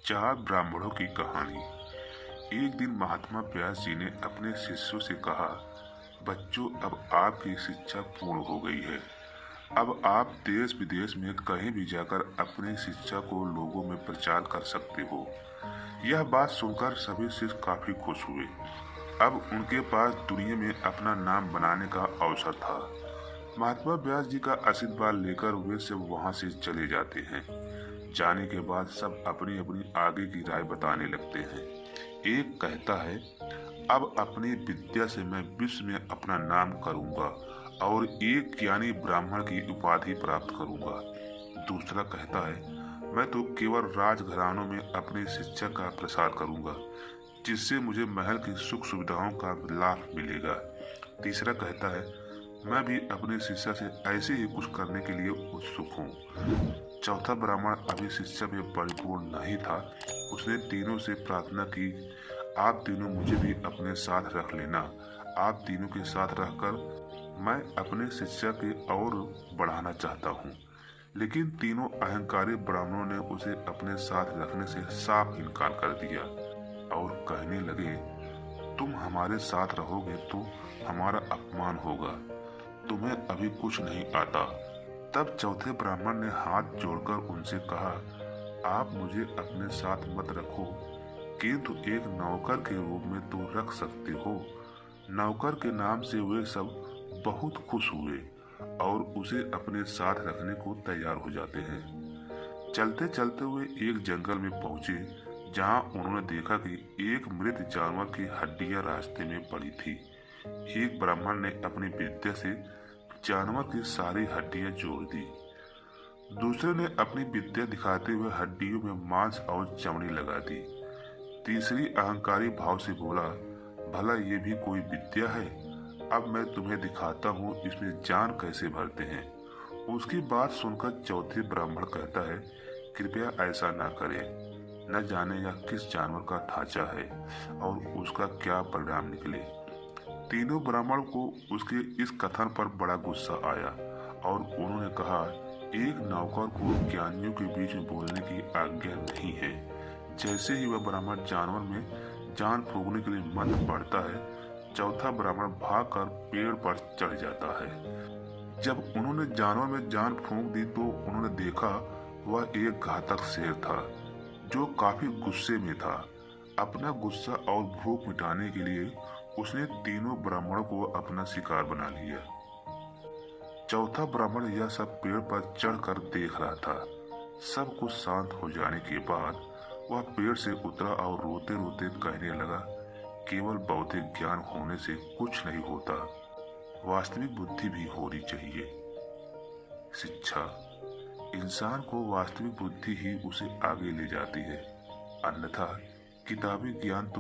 चार ब्राह्मणों की कहानी। एक दिन महात्मा व्यास जी ने अपने शिष्यों से कहा, बच्चों, अब आपकी शिक्षा पूर्ण हो गई है। अब आप देश विदेश में कहीं भी जाकर अपनी शिक्षा को लोगों में प्रचार कर सकते हो। यह बात सुनकर सभी शिष्य काफी खुश हुए। अब उनके पास दुनिया में अपना नाम बनाने का अवसर था। महात्मा व्यास जी का आशीर्वाद लेकर वे सब वहां से चले जाते हैं। जाने के बाद सब अपनी अपनी आगे की राय बताने लगते हैं। एक कहता है, अब अपनी विद्या से मैं विश्व में अपना नाम करूंगा और एक ज्ञानी ब्राह्मण की उपाधि प्राप्त करूंगा। दूसरा कहता है, मैं तो केवल राजघरानों में अपनी शिक्षा का प्रसार करूंगा, जिससे मुझे महल की सुख सुविधाओं का लाभ मिलेगा। तीसरा कहता है, मैं भी अपनी शिक्षा से ऐसे ही कुछ करने के लिए उत्सुक हूँ। चौथा ब्राह्मण अभी शिक्षा में परिपूर्ण नहीं था। उसने तीनों से प्रार्थना की, आप तीनों मुझे भी अपने साथ रख लेना। आप तीनों के साथ रहकर मैं अपने शिक्षा के और बढ़ाना चाहता हूँ। लेकिन तीनों अहंकारी ब्राह्मणों ने उसे अपने साथ रखने से साफ इनकार कर दिया और कहने लगे, तुम हमारे साथ रहोगे तो हमारा अपमान होगा, तुम्हें अभी कुछ नहीं आता। तब चौथे ब्राह्मण ने हाथ जोड़कर उनसे कहा, आप मुझे अपने साथ मत रखो, किंतु एक नौकर के रूप में तो रख सकते हो। नौकर के नाम से वे सब बहुत खुश हुए और उसे अपने साथ रखने को तैयार हो जाते हैं। चलते चलते हुए एक जंगल में पहुंचे, जहां उन्होंने देखा कि एक मृत जानवर की हड्डियां रास्ते में पड़ी थी। एक ब्राह्मण ने अपनी विद्या से जानवर की सारी हड्डियां जोड़ दी। दूसरे ने अपनी विद्या दिखाते हुए हड्डियों में मांस और चमड़ी लगा दी। तीसरी अहंकारी भाव से बोला, भला ये भी कोई विद्या है? अब मैं तुम्हें दिखाता हूँ इसमें जान कैसे भरते हैं। उसकी बात सुनकर चौथे ब्राह्मण कहता है, कृपया ऐसा ना करें। न जाने यह किस जानवर का ढांचा है और उसका क्या परिणाम निकले। तीनों ब्राह्मण को उसके इस कथन पर बड़ा गुस्सा आया और उन्होंने कहा, एक नौकर को ज्ञानियों के बीच में बोलने की आज्ञा नहीं है। जैसे ही वह ब्राह्मण जानवर में जान फूंकने के लिए मंत्र पढ़ता है, चौथा ब्राह्मण भागकर पेड़ पर चढ़ जाता है। जब उन्होंने जानवर में जान फूंक दी तो उन्होंने देखा वह एक घातक शेर था, जो काफी गुस्से में था। अपना गुस्सा और भूख मिटाने के लिए उसने तीनों ब्राह्मणों को अपना शिकार बना लिया। चौथा ब्राह्मण यह सब पेड़ पर चढ़कर देख रहा था। सब कुछ शांत हो जाने के बाद वह पेड़ से उतरा और रोते रोते कहने लगा, केवल बौद्धिक ज्ञान होने से कुछ नहीं होता, वास्तविक बुद्धि भी होनी चाहिए। शिक्षा इंसान को वास्तविक बुद्धि ही उसे आगे ले जाती है, अन्यथा किताबी ज्ञान तो